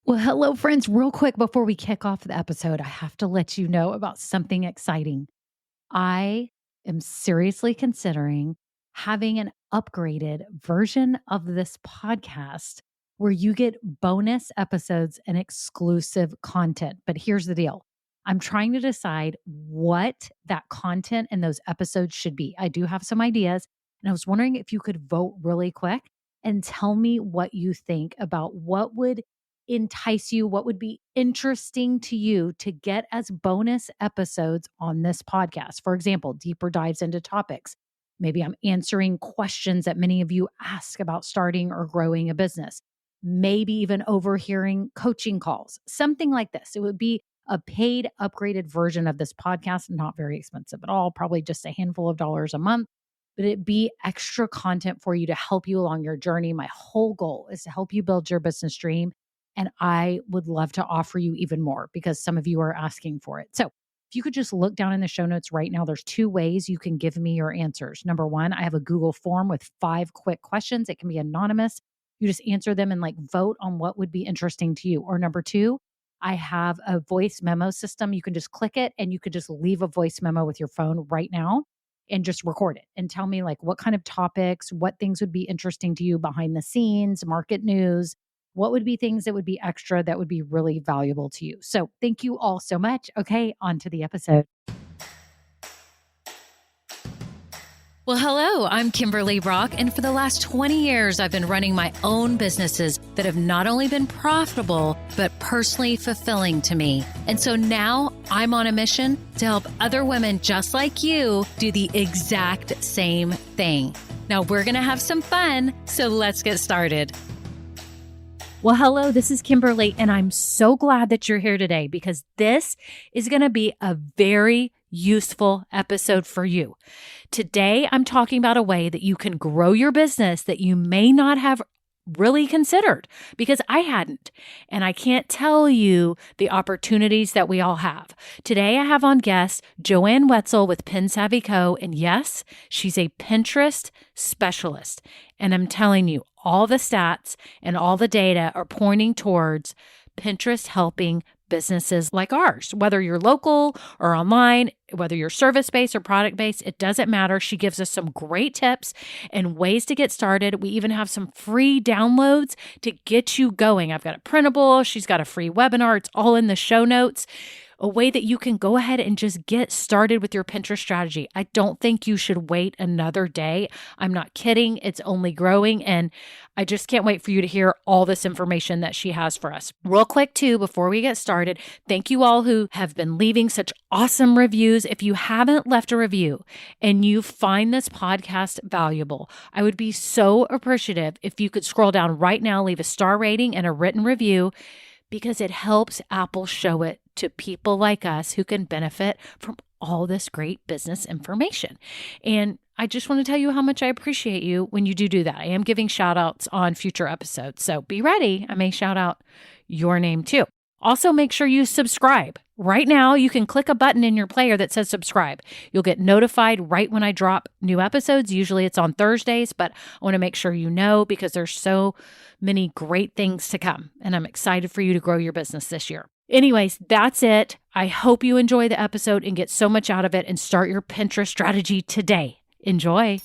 Well, hello, friends. Real quick before we kick off the episode, I have to let you know about something exciting. I am seriously considering having an upgraded version of this podcast where you get bonus episodes and exclusive content. But here's the deal, I'm trying to decide what that content and those episodes should be. I do have some ideas, and I was wondering if you could vote really quick and tell me what you think about what would entice you, what would be interesting to you to get as bonus episodes on this podcast. For example, deeper dives into topics. Maybe I'm answering questions that many of you ask about starting or growing a business. Maybe even overhearing coaching calls, something like this. It would be a paid, upgraded version of this podcast, not very expensive at all, probably just a handful of dollars a month, but it be extra content for you to help you along your journey. My whole goal is to help you build your business dream. And I would love to offer you even more because some of you are asking for it. So if you could just look down in the show notes right now, there's two ways you can give me your answers. Number one, I have a Google form with 5 quick questions. It can be anonymous. You just answer them and vote on what would be interesting to you. Or number two, I have a voice memo system. You can just click it and you could just leave a voice memo with your phone right now and just record it and tell me what kind of topics, what things would be interesting to you behind the scenes, market news, what would be things that would be extra that would be really valuable to you. So thank you all so much. Okay, on to the episode. Well, hello, I'm Kimberly Brock, and for the last 20 years, I've been running my own businesses that have not only been profitable, but personally fulfilling to me. And so now I'm on a mission to help other women just like you do the exact same thing. Now we're going to have some fun, so let's get started. Well, hello, this is Kimberly, and I'm so glad that you're here today because this is going to be a very useful episode for you. Today, I'm talking about a way that you can grow your business that you may not have really considered because I hadn't. And I can't tell you the opportunities that we all have. Today, I have on guest Joanne Wetzel with Pin Savvy Co. And yes, she's a Pinterest specialist. And I'm telling you, all the stats and all the data are pointing towards Pinterest helping businesses like ours, whether you're local or online, whether you're service-based or product-based, it doesn't matter. She gives us some great tips and ways to get started. We even have some free downloads to get you going. I've got a printable. She's got a free webinar. It's all in the show notes. A way that you can go ahead and just get started with your Pinterest strategy. I don't think you should wait another day. I'm not kidding. It's only growing. And I just can't wait for you to hear all this information that she has for us. Real quick too, before we get started, thank you all who have been leaving such awesome reviews. If you haven't left a review and you find this podcast valuable, I would be so appreciative if you could scroll down right now, leave a star rating and a written review, because it helps Apple show it to people like us who can benefit from all this great business information. And I just want to tell you how much I appreciate you when you do that. I am giving shout outs on future episodes, so be ready. I may shout out your name too. Also, make sure you subscribe. Right now, you can click a button in your player that says subscribe. You'll get notified right when I drop new episodes. Usually it's on Thursdays, but I want to make sure you know because there's so many great things to come. And I'm excited for you to grow your business this year. Anyways, that's it. I hope you enjoy the episode and get so much out of it and start your Pinterest strategy today. Enjoy.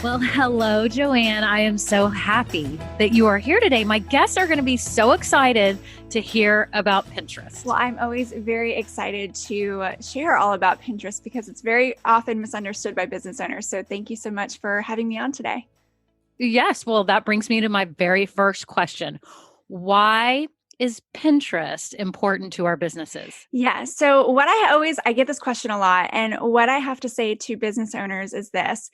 Well, hello, Joanne. I am so happy that you are here today. My guests are going to be so excited to hear about Pinterest. Well, I'm always very excited to share all about Pinterest because it's very often misunderstood by business owners. So thank you so much for having me on today. Yes. Well, that brings me to my very first question. Why is Pinterest important to our businesses? Yeah. So I get this question a lot. And what I have to say to business owners is this: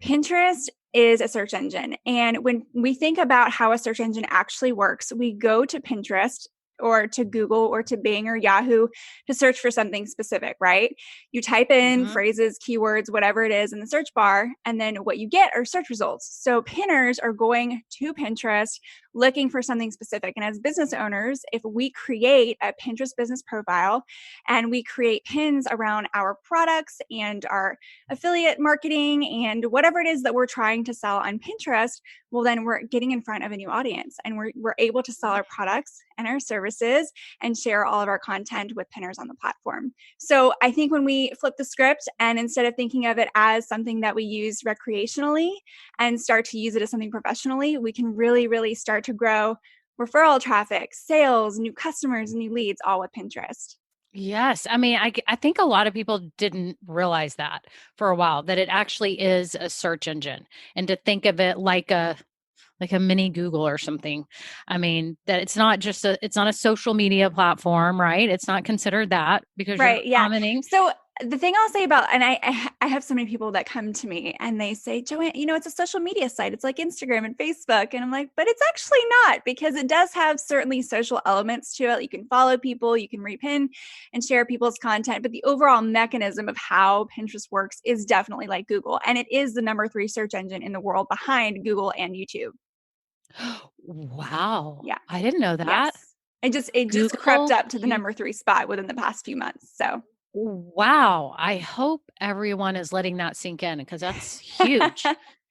Pinterest is a search engine. And when we think about how a search engine actually works, we go to Pinterest or to Google or to Bing or Yahoo to search for something specific, right? You type in phrases, keywords, whatever it is in the search bar, and then what you get are search results. So pinners are going to Pinterest, looking for something specific. And as business owners, if we create a Pinterest business profile and we create pins around our products and our affiliate marketing and whatever it is that we're trying to sell on Pinterest, well, then we're getting in front of a new audience and we're able to sell our products and our services and share all of our content with pinners on the platform. So I think when we flip the script and instead of thinking of it as something that we use recreationally and start to use it as something professionally, we can really, really start to grow referral traffic, sales, new customers, new leads, all with Pinterest. Yes. I mean, I think a lot of people didn't realize that for a while, that it actually is a search engine, and to think of it like a mini Google or something. I mean, that it's not a social media platform, right? It's not considered that because you're Right. Yeah. commenting. So the thing I'll say about, and I have so many people that come to me and they say, Joanne, it's a social media site. It's like Instagram and Facebook. And I'm like, but it's actually not, because it does have certainly social elements to it. You can follow people, you can repin and share people's content, but the overall mechanism of how Pinterest works is definitely like Google. And it is the number 3 search engine in the world behind Google and YouTube. Wow. Yeah. I didn't know that. Yes. It just crept Google, up to the you number 3 spot within the past few months. So wow. I hope everyone is letting that sink in because that's huge.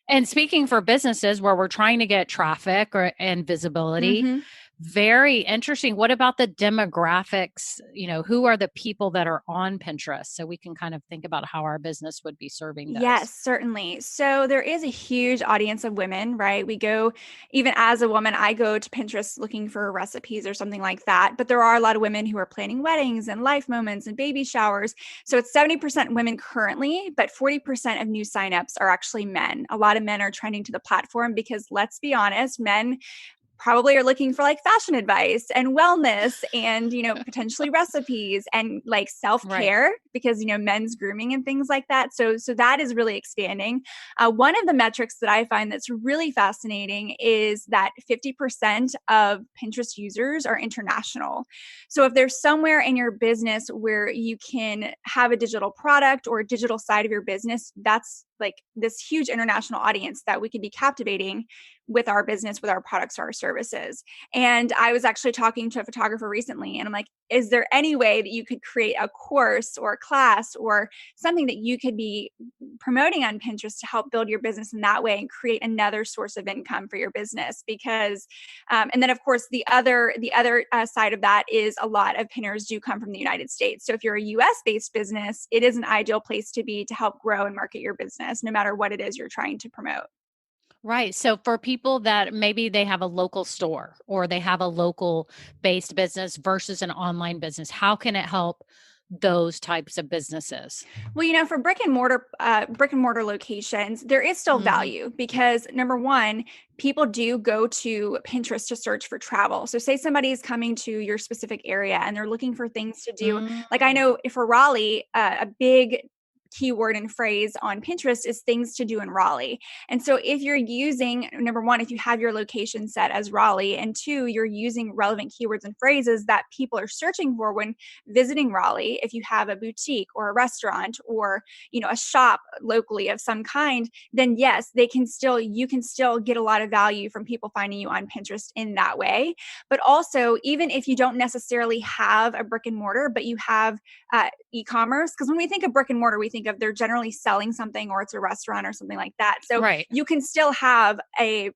And speaking for businesses where we're trying to get traffic and visibility, hmm. very interesting. What about the demographics? Who are the people that are on Pinterest? So we can kind of think about how our business would be serving those. Yes, certainly. So there is a huge audience of women, right? We go, even as a woman, I go to Pinterest looking for recipes or something like that. But there are a lot of women who are planning weddings and life moments and baby showers. So it's 70% women currently, but 40% of new signups are actually men. A lot of men are trending to the platform because, let's be honest, men probably are looking for like fashion advice and wellness and potentially recipes and like Right. self-care, because men's grooming and things like that. So that is really expanding. One of the metrics that I find that's really fascinating is that 50% of Pinterest users are international. So if there's somewhere in your business where you can have a digital product or a digital side of your business, that's like this huge international audience that we could be captivating with our business, with our products or our services. And I was actually talking to a photographer recently, and I'm like, is there any way that you could create a course or a class or something that you could be promoting on Pinterest to help build your business in that way and create another source of income for your business? Because, and then of course the other side of that is a lot of pinners do come from the United States. So if you're a US based business, it is an ideal place to be to help grow and market your business, no matter what it is you're trying to promote. Right. So for people that maybe they have a local store or they have a local based business versus an online business, how can it help those types of businesses? Well, for brick and mortar locations, there is still Mhm. value because, number one, people do go to Pinterest to search for travel. So say somebody is coming to your specific area and they're looking for things to do. Mm. Like, I know for Raleigh, a big keyword and phrase on Pinterest is things to do in Raleigh. And so if you're using, number one, if you have your location set as Raleigh, and two, you're using relevant keywords and phrases that people are searching for when visiting Raleigh, if you have a boutique or a restaurant or, a shop locally of some kind, then yes, you can still get a lot of value from people finding you on Pinterest in that way. But also, even if you don't necessarily have a brick and mortar, but you have e-commerce, because when we think of brick and mortar, we think of they're generally selling something or it's a restaurant or something like that. So Right. you can still have a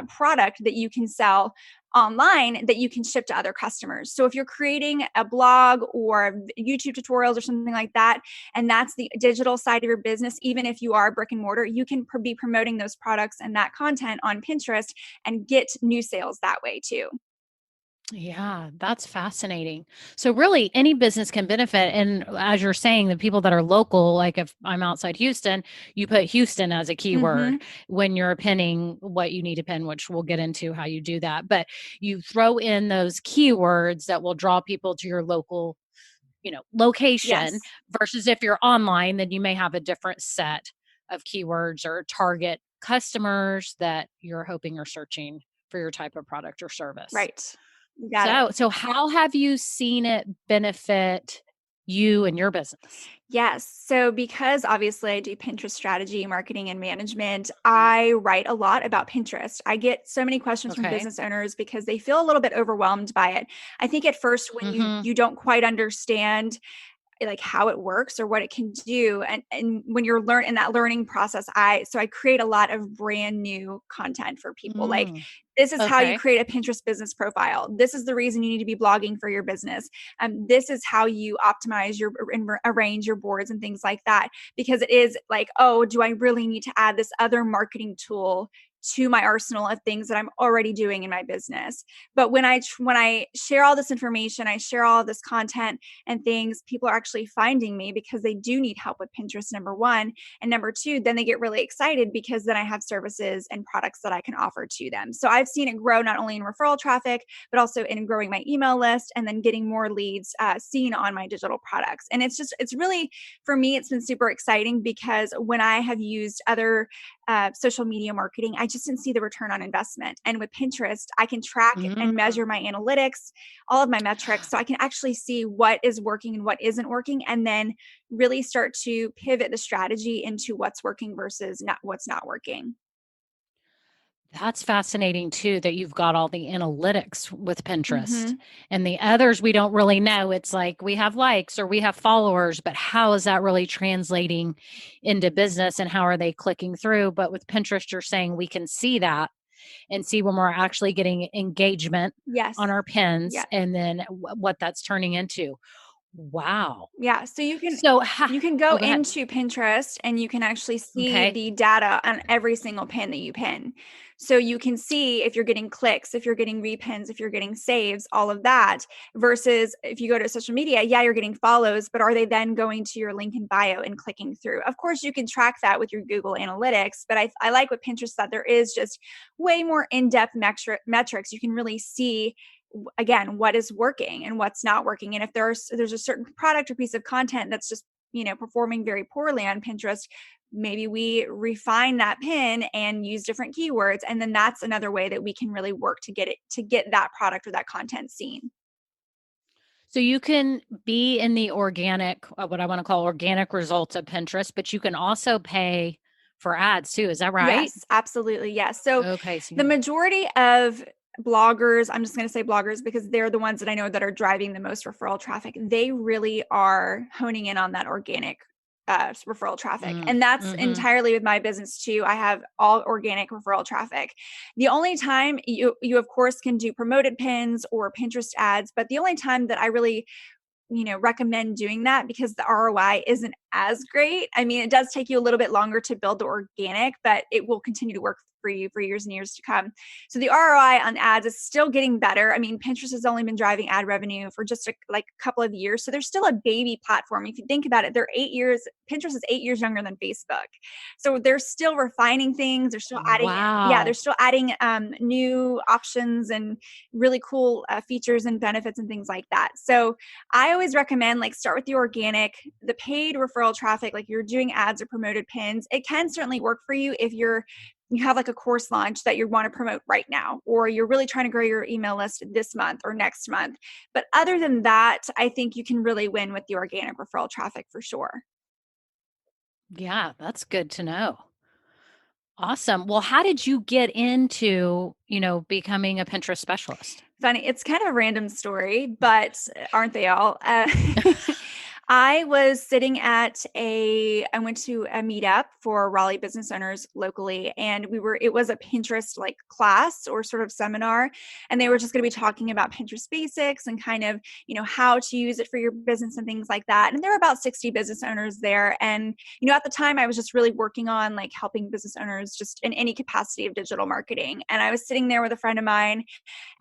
product that you can sell online that you can ship to other customers. So if you're creating a blog or YouTube tutorials or something like that, and that's the digital side of your business, even if you are brick and mortar, you can be promoting those products and that content on Pinterest and get new sales that way too. Yeah, that's fascinating. So really any business can benefit. And as you're saying, the people that are local, like if I'm outside Houston, you put Houston as a keyword Mm-hmm. when you're pinning what you need to pin, which we'll get into how you do that. But you throw in those keywords that will draw people to your local, location Yes. versus if you're online, then you may have a different set of keywords or target customers that you're hoping are searching for your type of product or service. Right. You got it. So how have you seen it benefit you and your business? Yes. So, because obviously I do Pinterest strategy, marketing, and management, I write a lot about Pinterest. I get so many questions from Okay. business owners because they feel a little bit overwhelmed by it. I think at first, when Mm-hmm. you don't quite understand like how it works or what it can do, and when you're in that learning process, I create a lot of brand new content for people, like Mm. this is how you Okay. create a Pinterest business profile, this is the reason you need to be blogging for your business, this is how you optimize your and arrange your boards and things like that, because it is like, oh, do I really need to add this other marketing tool to my arsenal of things that I'm already doing in my business? But when I share all this information, I share all this content and things, people are actually finding me because they do need help with Pinterest, number one. And number two, then they get really excited because then I have services and products that I can offer to them. So I've seen it grow not only in referral traffic, but also in growing my email list and then getting more leads seen on my digital products. And it's really, for me, it's been super exciting because when I have used other social media marketing, I just didn't see the return on investment. And with Pinterest, I can track Mm. and measure my analytics, all of my metrics. So I can actually see what is working and what isn't working, and then really start to pivot the strategy into what's working versus not what's not working. That's fascinating too that you've got all the analytics with Pinterest. Hmm. And the others we don't really know. It's like we have likes or we have followers, but how is that really translating into business and how are they clicking through? But with Pinterest, you're saying we can see that and see when we're actually getting engagement Yes. on our pins Yeah. and then what that's turning into. Wow. Yeah, so So, you can go oh, go ahead. into Pinterest and you can actually see Okay. the data on every single pin that you pin. So you can see if you're getting clicks, if you're getting repins, if you're getting saves, all of that. Versus if you go to social media, yeah, you're getting follows, but are they then going to your link in bio and clicking through? Of course, you can track that with your Google Analytics, but I like with Pinterest that there is just way more in-depth metrics. You can really see again what is working and what's not working, and if there's a certain product or piece of content that's just performing very poorly on Pinterest, maybe we refine that pin and use different keywords, and then that's another way that we can really work to get that product or that content seen. So you can be in the organic, what I want to call organic results of Pinterest, but you can also pay for ads too. Is that right? Yes, absolutely. Yes. So Okay. So the you, majority of bloggers, I'm just going to say bloggers because they're the ones that I know that are driving the most referral traffic. They really are honing in on that organic referral traffic. And that's mm-hmm. entirely with my business too. I have all organic referral traffic. The only time you of course can do promoted pins or Pinterest ads, but the only time that I really recommend doing that because the ROI isn't as great. I mean, it does take you a little bit longer to build the organic, but it will continue to work for you for years and years to come. So the ROI on ads is still getting better. I mean, Pinterest has only been driving ad revenue for just a couple of years. So they're still a baby platform. If you think about it, they're 8 years, Pinterest is 8 years younger than Facebook. So they're still refining things. They're still adding, yeah, they're Wow. still adding new options and really cool features and benefits and things like that. So I always recommend like start with the organic, the paid referral traffic, like you're doing ads or promoted pins. It can certainly work for you if you have like a course launch that you want to promote right now, or you're really trying to grow your email list this month or next month. But other than that, I think you can really win with the organic referral traffic for sure. Yeah, that's good to know. Awesome. Well, how did you get into, becoming a Pinterest specialist? Funny, it's kind of a random story, but aren't they all? I was sitting I went to a meetup for Raleigh business owners locally, and it was a Pinterest like class or sort of seminar, and they were just going to be talking about Pinterest basics and kind of, how to use it for your business and things like that. And there were about 60 business owners there. And, at the time I was just really working on like helping business owners just in any capacity of digital marketing. And I was sitting there with a friend of mine,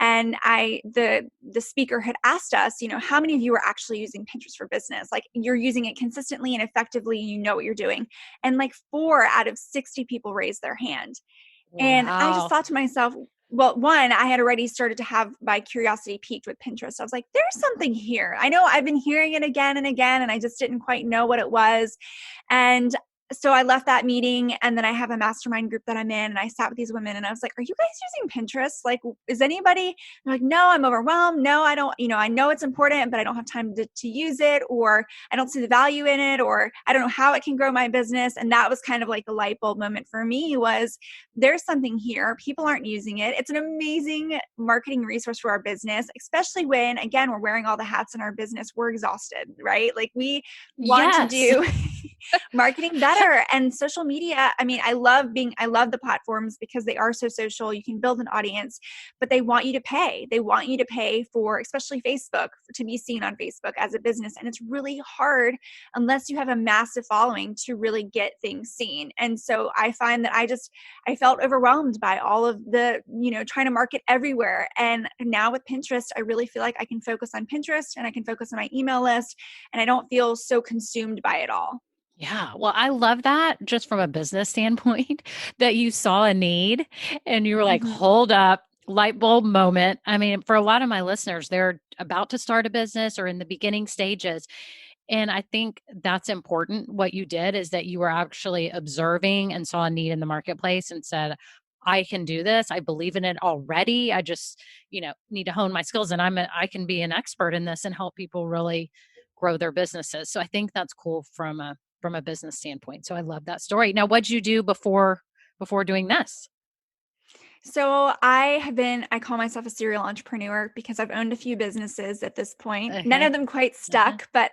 and the speaker had asked us, how many of you are actually using Pinterest for business, like you're using it consistently and effectively and you know what you're doing. And like 4 out of 60 people raised their hand. And I just Wow. thought to myself, well, one, I had already started to have my curiosity piqued with Pinterest. I was like, there's something here. I know I've been hearing it again and again, and I just didn't quite know what it was. And so I left that meeting, and then I have a mastermind group that I'm in, and I sat with these women and I was like, are you guys using Pinterest? Like, is anybody? They're like, no, I'm overwhelmed. No, I don't, I know it's important, but I don't have time to use it, or I don't see the value in it, or I don't know how it can grow my business. And that was kind of like the light bulb moment for me, was there's something here. People aren't using it. It's an amazing marketing resource for our business, especially when, again, we're wearing all the hats in our business. We're exhausted, right? Like, we want to Yes. do marketing better. And social media, I mean, I love the platforms because they are so social. You can build an audience, but they want you to pay. They want you to pay for, especially Facebook, to be seen on Facebook as a business. And it's really hard unless you have a massive following to really get things seen. And so I find that I felt overwhelmed by all of the, trying to market everywhere. And now with Pinterest, I really feel like I can focus on Pinterest and I can focus on my email list, and I don't feel so consumed by it all. Yeah. Well, I love that just from a business standpoint that you saw a need and you were like, Mm-hmm. hold up, light bulb moment. I mean, for a lot of my listeners, they're about to start a business or in the beginning stages. And I think that's important. What you did is that you were actually observing and saw a need in the marketplace and said, I can do this. I believe in it already. I just, need to hone my skills and I can be an expert in this and help people really grow their businesses. So I think that's cool from a business standpoint. So I love that story. Now, what'd you do before doing this? So I call myself a serial entrepreneur because I've owned a few businesses at this point. None Okay. of them quite Uh-huh. stuck, but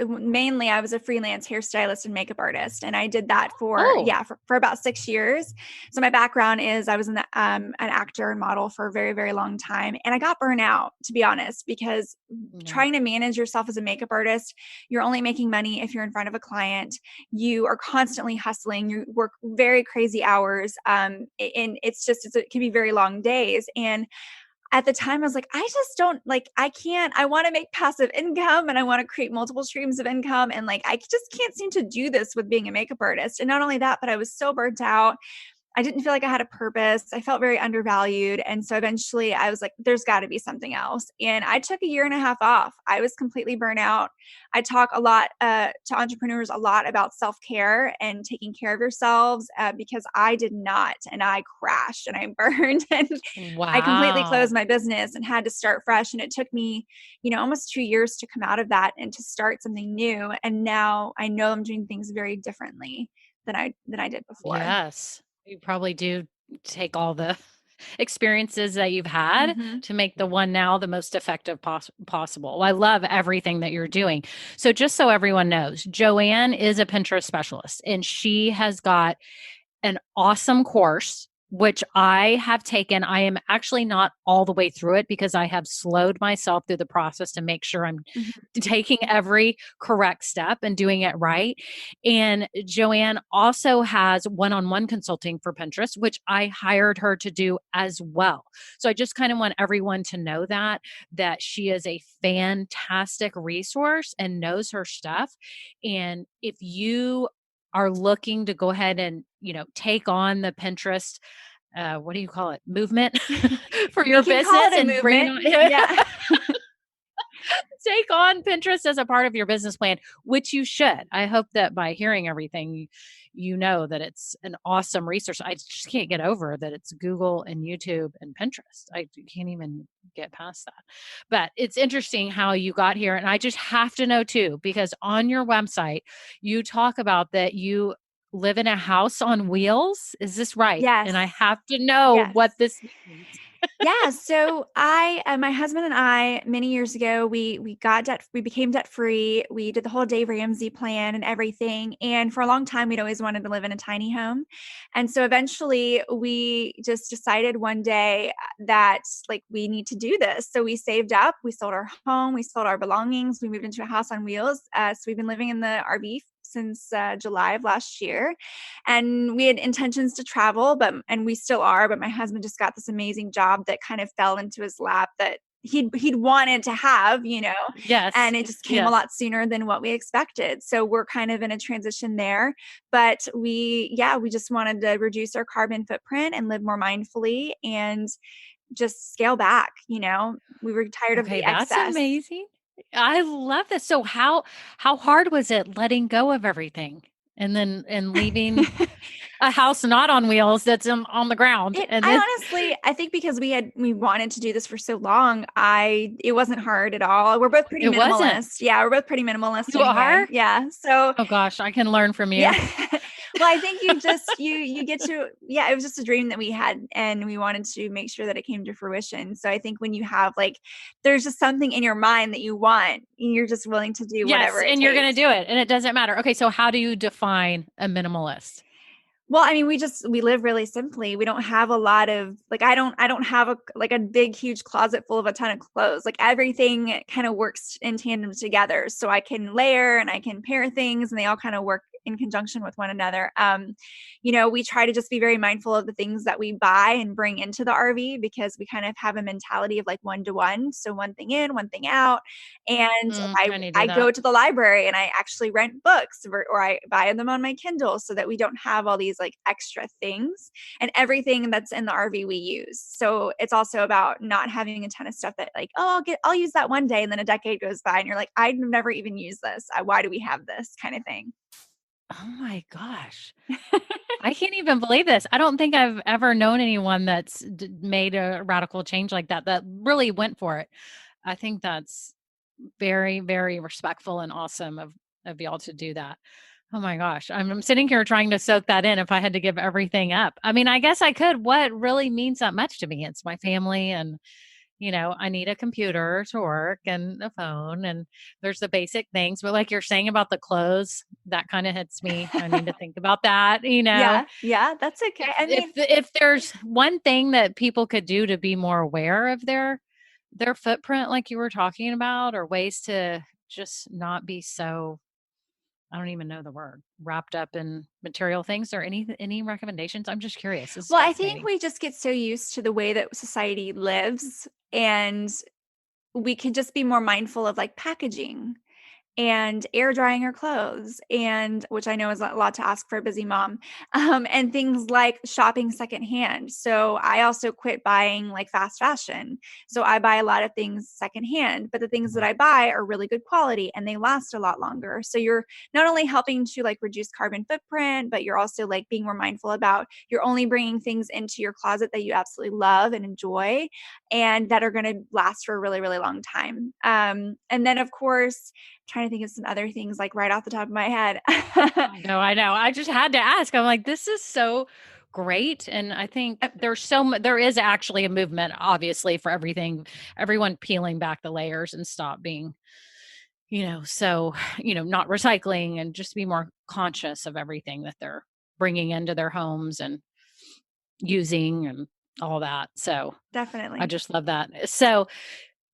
mainly I was a freelance hairstylist and makeup artist. And I did that Oh, for about 6 years. So my background is I was an actor and model for a very, very long time. And I got burnt out, to be honest, because yeah. trying to manage yourself as a makeup artist, you're only making money if you're in front of a client. You are constantly hustling. You work very crazy hours. And it can be very long days. And at the time I was like, I just don't like, I can't, I want to make passive income and I want to create multiple streams of income. And like, I just can't seem to do this with being a makeup artist. And not only that, but I was so burnt out. I didn't feel like I had a purpose. I felt very undervalued. And so eventually I was like, there's got to be something else. And I took a year and a half off. I was completely burnt out. I talk a lot to entrepreneurs a lot about self care and taking care of yourselves because I did not. And I crashed and I burned and I completely closed Wow. my business and had to start fresh. And it took me, almost 2 years to come out of that and to start something new. And now I know I'm doing things very differently than I did before. Yes. You probably do take all the experiences that you've had Mm-hmm. to make the one now the most effective possible. Well, I love everything that you're doing. So, just so everyone knows, Joanne is a Pinterest specialist and she has got an awesome course, which I have taken. I am actually not all the way through it because I have slowed myself through the process to make sure I'm Mm-hmm. taking every correct step and doing it right. And Joanne also has one on one consulting for Pinterest, which I hired her to do as well. So I just kind of want everyone to know that she is a fantastic resource and knows her stuff. And if you are looking to go ahead and take on the Pinterest what do you call it, movement for We your can call business it a and bring it movement. on Yeah. take on Pinterest as a part of your business plan, which you should. I hope that by hearing everything, you know that it's an awesome resource. I just can't get over that it's Google and YouTube and Pinterest. I can't even get past that. But it's interesting how you got here. And I just have to know too, because on your website, you talk about that you live in a house on wheels. Is this right? Yes. And I have to know Yes. what this means. Yeah, so my husband and I, many years ago, we became debt free. We did the whole Dave Ramsey plan and everything. And for a long time, we'd always wanted to live in a tiny home. And so eventually, we just decided one day that like we need to do this. So we saved up, we sold our home, we sold our belongings, we moved into a house on wheels. So we've been living in the RV since July of last year, and we had intentions to travel, and we still are, but my husband just got this amazing job that kind of fell into his lap that he'd wanted to have, Yes. and it just came a Yes. lot sooner than what we expected. So we're kind of in a transition there, but we just wanted to reduce our carbon footprint and live more mindfully and just scale back. We were tired of Okay, the that's excess. amazing. I love this. So how hard was it letting go of everything? and leaving a house not on wheels that's on the ground. And then I think because we wanted to do this for so long, it wasn't hard at all. We're both pretty it wasn't. minimalist. Yeah, we're both pretty minimalist You anyway. are? Yeah. So Oh gosh, I can learn from yeah. you. Well, I think you get to, yeah, it was just a dream that we had and we wanted to make sure that it came to fruition. So I think when you have like there's just something in your mind that you want, you're just willing to do Yes, whatever it and you're going takes. to do it and it doesn't matter. Okay, so how do you define a minimalist? Well, I mean, we live really simply. We don't have a lot of like I don't have a big huge closet full of a ton of clothes. Like everything kind of works in tandem together. So I can layer and I can pair things and they all kind of work in conjunction with one another. We try to just be very mindful of the things that we buy and bring into the RV because we kind of have a mentality of like one to one. So one thing in, one thing out. And I need to do I that. go to the library and I actually rent books or I buy them on my Kindle so that we don't have all these like extra things and everything that's in the RV we use. So it's also about not having a ton of stuff that like, oh, I'll use that one day. And then a decade goes by and you're like, I've never even used this. Why do we have this kind of thing? Oh my gosh. I can't even believe this. I don't think I've ever known anyone that's made a radical change like that really went for it. I think that's very, very respectful and awesome of y'all to do that. Oh my gosh. I'm sitting here trying to soak that in if I had to give everything up. I mean, I guess I could. What really means that much to me? It's my family and I need a computer to work and a phone and there's the basic things. But like you're saying about the clothes, that kind of hits me. I need to think about that. Yeah, yeah, that's okay. I mean, If there's one thing that people could do to be more aware of their footprint, like you were talking about, or ways to just not be so, I don't even know the word, wrapped up in material things, or any recommendations? I'm just curious. This is well, I think fascinating. we just get so used to the way that society lives and we can just be more mindful of like packaging and air drying her clothes and which I know is a lot to ask for a busy mom, and things like shopping secondhand. So I also quit buying like fast fashion. So I buy a lot of things secondhand, but the things that I buy are really good quality and they last a lot longer. So you're not only helping to like reduce carbon footprint, but you're also like being more mindful about you're only bringing things into your closet that you absolutely love and enjoy and that are going to last for a really, really long time. And then of course, trying to think of some other things like right off the top of my head. I know. I just had to ask. I'm like, this is so great. And I think there is actually a movement, obviously, for everyone peeling back the layers and stop being, not recycling and just be more conscious of everything that they're bringing into their homes and using and all that. So I Definitely. just love that. So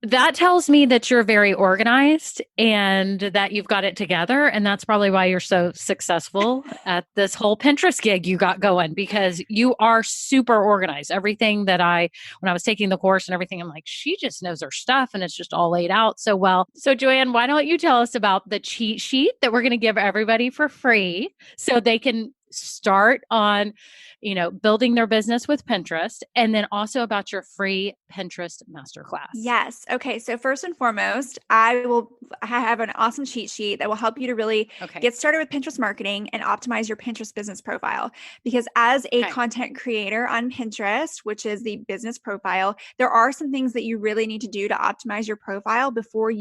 that tells me that you're very organized and that you've got it together. And that's probably why you're so successful at this whole Pinterest gig you got going because you are super organized. Everything when I was taking the course and everything, I'm like, she just knows her stuff and it's just all laid out so well. So, Joanne, why don't you tell us about the cheat sheet that we're going to give everybody for free so they can start on building their business with Pinterest, and then also about your free Pinterest masterclass. Yes. Okay. So first and foremost, I have an awesome cheat sheet that will help you to really Okay. get started with Pinterest marketing and optimize your Pinterest business profile. Because as a Okay. content creator on Pinterest, which is the business profile, there are some things that you really need to do to optimize your profile before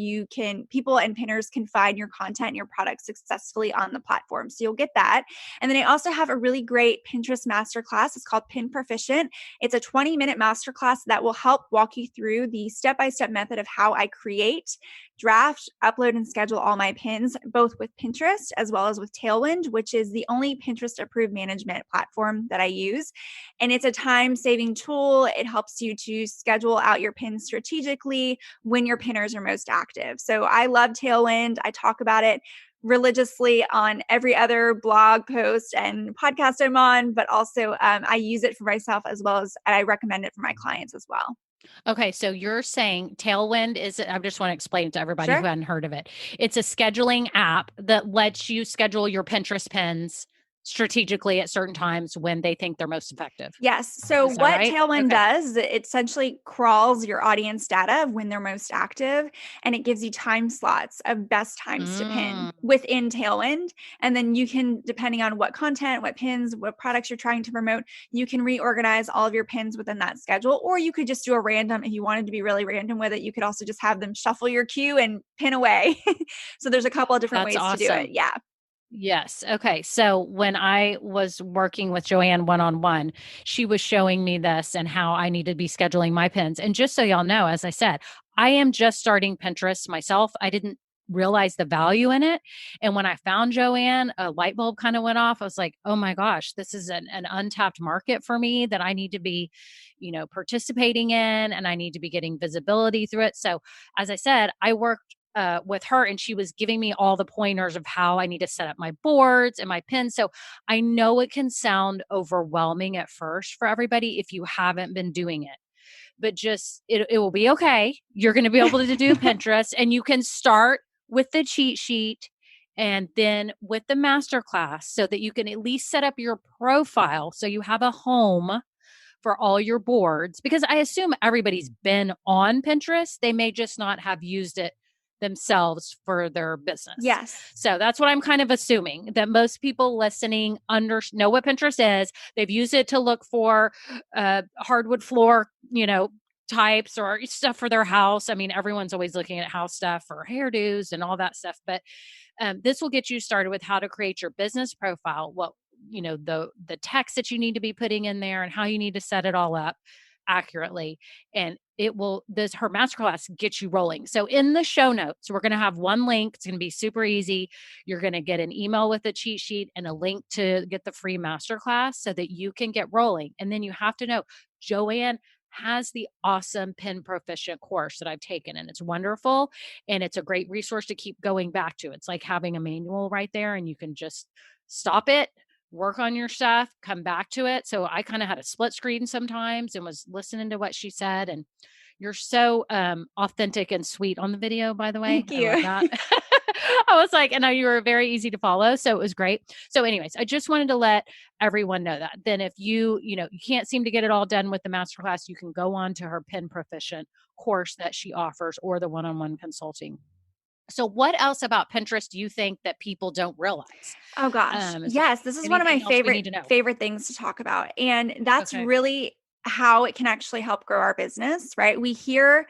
people and pinners can find your content and your product successfully on the platform. So you'll get that. And then I also have a really great Pinterest masterclass. It's called Pin Proficient. It's a 20-minute masterclass that will help walk you through the step-by-step method of how I create, draft, upload, and schedule all my pins, both with Pinterest as well as with Tailwind, which is the only Pinterest approved management platform that I use. And it's a time-saving tool. It helps you to schedule out your pins strategically when your pinners are most active. So I love Tailwind. I talk about it religiously on every other blog post and podcast I'm on, but also I use it for myself as well as I recommend it for my clients as well. Okay, so you're saying Tailwind I just want to explain it to everybody who Sure. hadn't heard of it. It's a scheduling app that lets you schedule your Pinterest pins strategically at certain times when they think they're most effective. Yes. So Is that what right? Tailwind Okay. does is it essentially crawls your audience data of when they're most active, and it gives you time slots of best times to pin Mm. within Tailwind. And then you can, depending on what content, what pins, what products you're trying to promote, you can reorganize all of your pins within that schedule. Or you could just do a random, if you wanted to be really random with it, you could also just have them shuffle your queue and pin away. So there's a couple of different That's ways to do it. awesome. Yeah. Yes. Okay. So when I was working with Joanne one-on-one, she was showing me this and how I need to be scheduling my pins. And just so y'all know, as I said, I am just starting Pinterest myself. I didn't realize the value in it. And when I found Joanne, a light bulb kind of went off. I was like, oh my gosh, this is an untapped market for me that I need to be, participating in, and I need to be getting visibility through it. So as I said, I worked with her, and she was giving me all the pointers of how I need to set up my boards and my pins. So I know it can sound overwhelming at first for everybody if you haven't been doing it, but just it will be okay. You're going to be able to do Pinterest, and you can start with the cheat sheet and then with the masterclass so that you can at least set up your profile so you have a home for all your boards, because I assume everybody's been on Pinterest. They may just not have used it themselves for their business. Yes. So that's what I'm kind of assuming, that most people listening know what Pinterest is. They've used it to look for hardwood floor, types or stuff for their house. I mean, everyone's always looking at house stuff or hairdos and all that stuff, but this will get you started with how to create your business profile, what the text that you need to be putting in there and how you need to set it all up accurately. And her masterclass gets you rolling. So in the show notes, we're going to have one link. It's going to be super easy. You're going to get an email with a cheat sheet and a link to get the free masterclass so that you can get rolling. And then you have to know, Joanne has the awesome Pin Proficient course that I've taken, and it's wonderful. And it's a great resource to keep going back to. It's like having a manual right there, and you can just stop it, work on your stuff, come back to it. So I kind of had a split screen sometimes and was listening to what she said. And you're so authentic and sweet on the video, by the way. Thank I love you. that. I was like, and you were very easy to follow. So it was great. So anyways, I just wanted to let everyone know that. Then if you can't seem to get it all done with the masterclass, you can go on to her Pin Proficient course that she offers or the one-on-one consulting. So what else about Pinterest do you think that people don't realize? Oh gosh. Is there Yes, this is one of my anything else we favorite need to know? favorite things to talk about. And that's Okay. really how it can actually help grow our business, right? We hear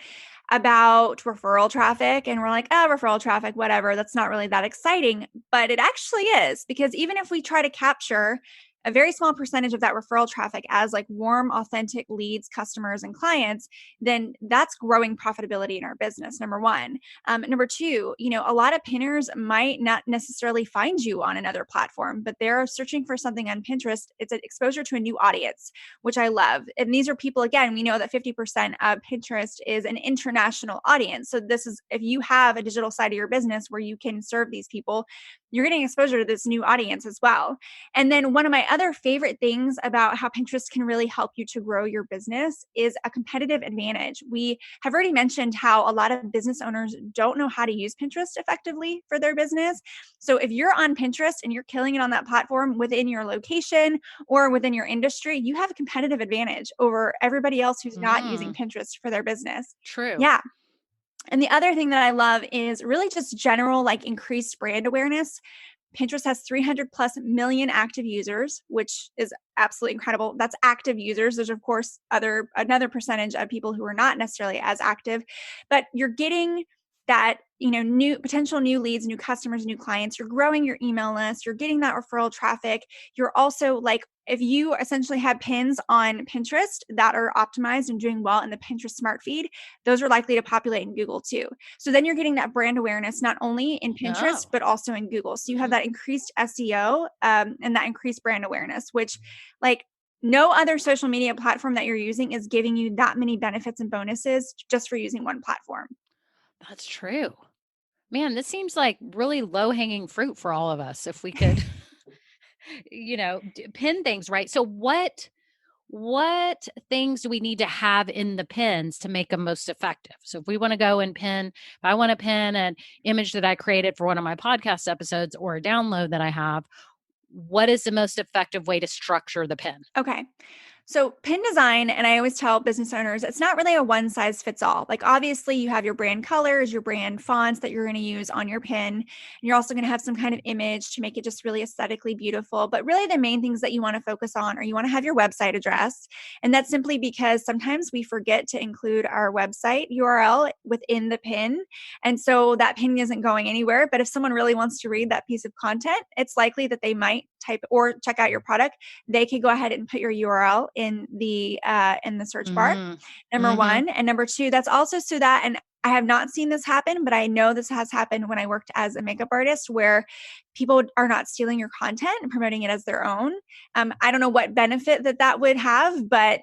about referral traffic and we're like, oh, referral traffic, whatever. That's not really that exciting. But it actually is, because even if we try to capture a very small percentage of that referral traffic as like warm, authentic leads, customers, and clients, then that's growing profitability in our business. Number one. Number two, a lot of pinners might not necessarily find you on another platform, but they're searching for something on Pinterest. It's an exposure to a new audience, which I love. And these are people, again, we know that 50% of Pinterest is an international audience. So this is, if you have a digital side of your business where you can serve these people, you're getting exposure to this new audience as well. And then one of my other favorite things about how Pinterest can really help you to grow your business is a competitive advantage. We have already mentioned how a lot of business owners don't know how to use Pinterest effectively for their business. So if you're on Pinterest and you're killing it on that platform within your location or within your industry, you have a competitive advantage over everybody else who's not using Pinterest for their business. True. Yeah. And the other thing that I love is really just general, like, increased brand awareness. Pinterest has 300 plus million active users, which is absolutely incredible. That's active users. There's of course another percentage of people who are not necessarily as active, but you're getting that, new potential new leads, new customers, new clients. You're growing your email list. You're getting that referral traffic. You're also, like, if you essentially have pins on Pinterest that are optimized and doing well in the Pinterest smart feed, those are likely to populate in Google too. So then you're getting that brand awareness not only in Pinterest, Oh. but also in Google. So you have that increased SEO and that increased brand awareness, which, like, no other social media platform that you're using is giving you that many benefits and bonuses just for using one platform. That's true. Man, this seems like really low-hanging fruit for all of us if we could, pin things right. So what things do we need to have in the pins to make them most effective? So if we want to go and if I want to pin an image that I created for one of my podcast episodes or a download that I have, what is the most effective way to structure the pin? Okay. So, pin design, and I always tell business owners, it's not really a one size fits all. Like, obviously, you have your brand colors, your brand fonts that you're going to use on your pin. And you're also going to have some kind of image to make it just really aesthetically beautiful. But really, the main things that you want to focus on are you want to have your website address. And that's simply because sometimes we forget to include our website URL within the pin. And so that pin isn't going anywhere. But if someone really wants to read that piece of content, it's likely that they might type or check out your product. They could go ahead and put your URL in the search bar. Mm-hmm. Number one, and number two, that's also so that, and I have not seen this happen, but I know this has happened when I worked as a makeup artist, where people are not stealing your content and promoting it as their own. I don't know what benefit that would have, but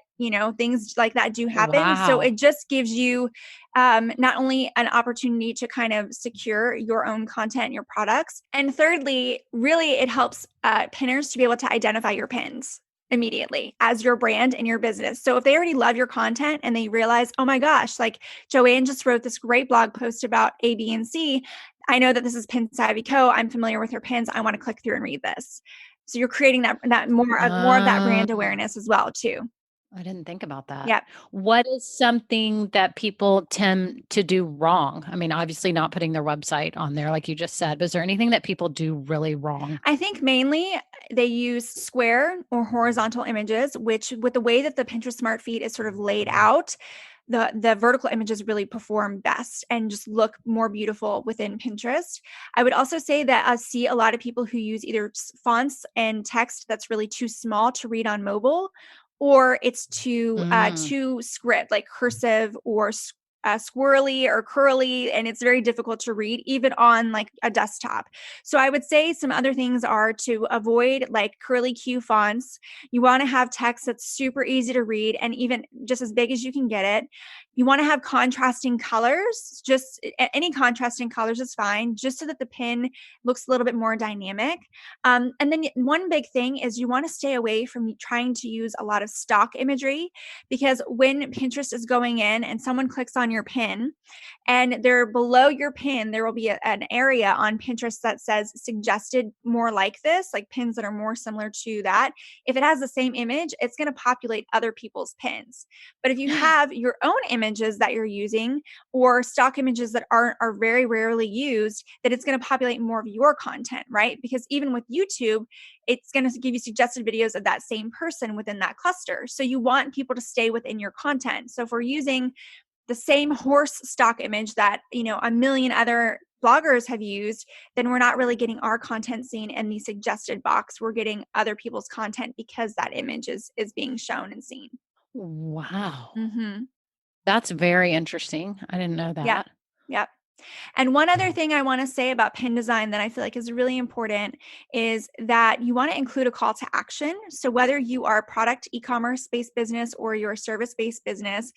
things like that do happen. So Wow. it just gives you not only an opportunity to kind of secure your own content and your products, and thirdly, really it helps pinners to be able to identify your pins immediately as your brand and your business. So if they already love your content and they realize, oh my gosh, like Joanne just wrote this great blog post about A, B, and C. I know that this is Pin Savvy Co. I'm familiar with her pins. I want to click through and read this. So you're creating that more of that brand Oh, awareness as well too. I didn't think about that. Yep. What is something that people tend to do wrong? I mean, obviously not putting their website on there, like you just said, but is there anything that people do really wrong? I think mainly they use square or horizontal images, which with the way that the Pinterest Smart Feed is sort of laid out, the vertical images really perform best and just look more beautiful within Pinterest. I would also say that I see a lot of people who use either fonts and text that's really too small to read on mobile, or it's Mm, too script, like cursive or squirrely or curly, and it's very difficult to read even on like a desktop. So I would say some other things are to avoid like curly Q fonts. You want to have text that's super easy to read and even just as big as you can get it. You want to have contrasting colors, just any contrasting colors is fine, just so that the pin looks a little bit more dynamic. And then one big thing is you want to stay away from trying to use a lot of stock imagery, because when Pinterest is going in and someone clicks on your pin, and there below your pin, there will be an area on Pinterest that says suggested more like this, like pins that are more similar to that. If it has the same image, it's going to populate other people's pins. But if you have your own images that you're using or stock images that are very rarely used, then it's going to populate more of your content, right? Because even with YouTube, it's going to give you suggested videos of that same person within that cluster. So you want people to stay within your content. So if we're using the same horse stock image that, a million other bloggers have used, then we're not really getting our content seen in the suggested box. We're getting other people's content because that image is being shown and seen. wow. Mhm. That's very interesting. I didn't know Yep. that. Yep. And one other thing I want to say about pin design that I feel like is really important is that you want to include a call to action. So whether you are a product e-commerce based business or you're a service based business,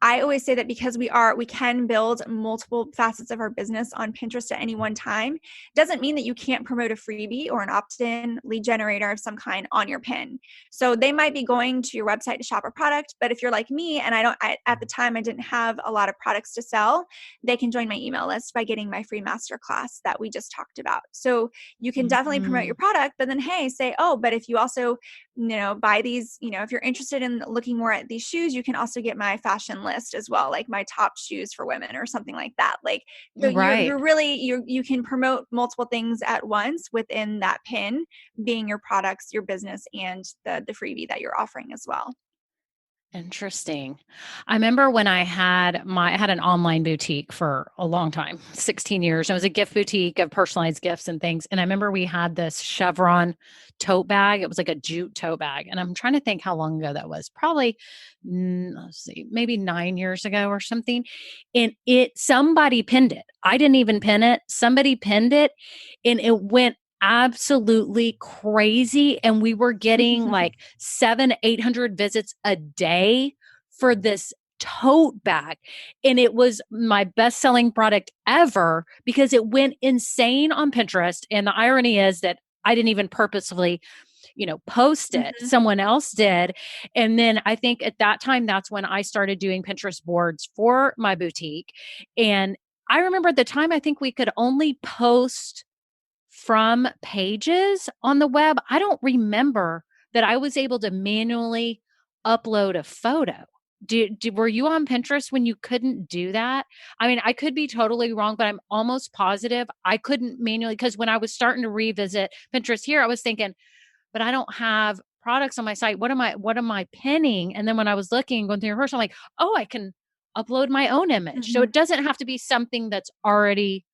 I always say that because we can build multiple facets of our business on Pinterest at any one time, doesn't mean that you can't promote a freebie or an opt-in lead generator of some kind on your pin. So they might be going to your website to shop a product, but if you're like me and at the time I didn't have a lot of products to sell, they can join my email list by getting my free masterclass that we just talked about. So you can definitely promote your Mhm. product, but then hey, say, oh, but if you also buy these, if you're interested in looking more at these shoes, you can also get my fashion list as well, like my top shoes for women or something like that. Like, so Right. you're really, you can promote multiple things at once within that pin, being your products, your business, and the freebie that you're offering as well. Interesting. I remember when I had an online boutique for a long time, 16 years. It was a gift boutique of personalized gifts and things. And I remember we had this chevron tote bag. It was like a jute tote bag. And I'm trying to think how long ago that was. Probably let's see, maybe 9 years ago or something. And somebody pinned it. I didn't even pin it. Somebody pinned it and it went absolutely crazy. And we were getting like 800 visits a day for this tote bag. And it was my best selling product ever because it went insane on Pinterest. And the irony is that I didn't even purposefully, post it. Mhm. Someone else did. And then I think at that time, that's when I started doing Pinterest boards for my boutique. And I remember at the time, I think we could only post from pages on the web, I don't remember that I was able to manually upload a photo. Were you on Pinterest when you couldn't do that? I mean, I could be totally wrong, but I'm almost positive I couldn't manually, because when I was starting to revisit Pinterest here, I was thinking, but I don't have products on my site. What am I pinning? And then when I was looking, going through your first, I'm like, oh, I can upload my own image. So Mhm. it doesn't have to be something that's already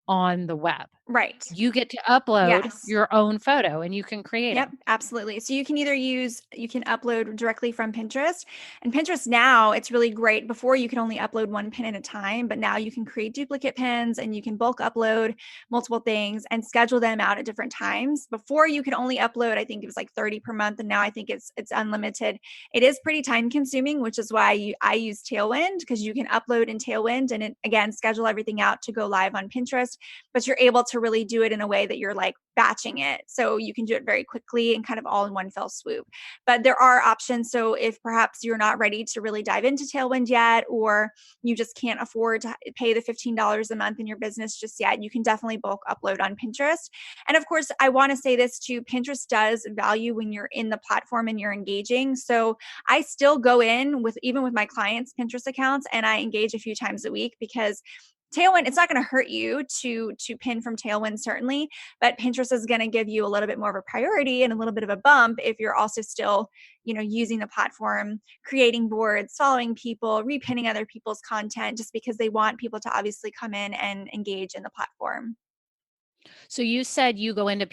on the web. Right. You get to upload Yes. your own photo and you can create Yep, them. absolutely. So you can you can upload directly from Pinterest. And Pinterest now, it's really great. Before you could only upload one pin at a time, but now you can create duplicate pins and you can bulk upload multiple things and schedule them out at different times. Before you could only upload, I think it was like 30 per month, and now I think it's unlimited. It is pretty time consuming, which is why I use Tailwind, because you can upload in Tailwind and it, again, schedule everything out to go live on Pinterest, but you're able to really do it in a way that you're like batching it. So you can do it very quickly and kind of all in one fell swoop. But there are options. So if perhaps you're not ready to really dive into Tailwind yet, or you just can't afford to pay the $15 a month in your business just yet, you can definitely bulk upload on Pinterest. And of course, I want to say this too, Pinterest does value when you're in the platform and you're engaging. So I still go in with, even with my clients' Pinterest accounts, and I engage a few times a week, because Tailwind, it's not going to hurt you to pin from Tailwind, certainly, but Pinterest is going to give you a little bit more of a priority and a little bit of a bump if you're also still, using the platform, creating boards, following people, repinning other people's content, just because they want people to obviously come in and engage in the platform. So you said you go into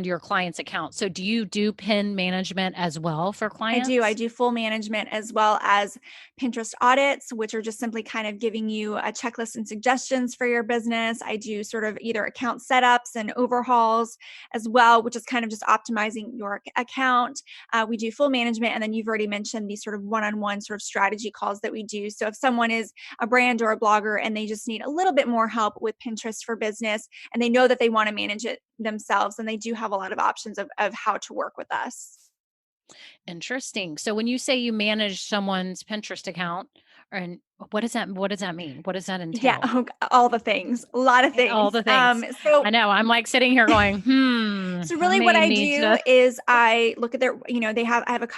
your client's account. So do you do pin management as well for I do. I clients? do full management as well as Pinterest audits, which are just simply kind of giving you a checklist and suggestions for your business. I do sort of either account setups and overhauls as well, which is kind of just optimizing your account. We do full management. And then you've already mentioned these sort of one on one sort of strategy calls that we do. So if someone is a brand or a blogger and they just need a little bit more help with Pinterest for business, and they know that they want to manage it themselves, and they do have a lot of options of how to work with us. Interesting. So when you say you manage someone's Pinterest account, and what does that mean? What does that Yeah, entail? all the things, a lot of All things. the things. So I know. I'm like sitting here going, so I really what may I need do to. is I look at their, I have a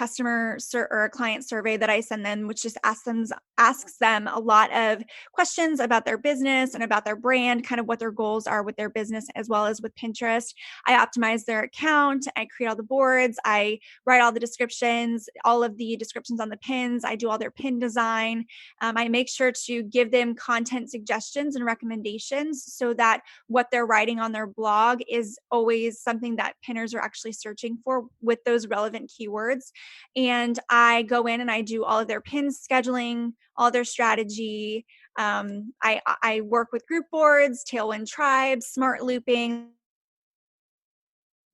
or a client survey that I send them, which just asks them a lot of questions about their business and about their brand, kind of what their goals are with their business as well as with Pinterest. I optimize their account, I create all the boards, I write all the descriptions, all of the descriptions on the pins, I do all their pin design. I make sure to give them content suggestions and recommendations so that what they're writing on their blog is always something that pinners are actually searching for with those relevant keywords. And I go in and I do all of their pin scheduling, all their strategy. I work with group boards, Tailwind tribes, smart looping.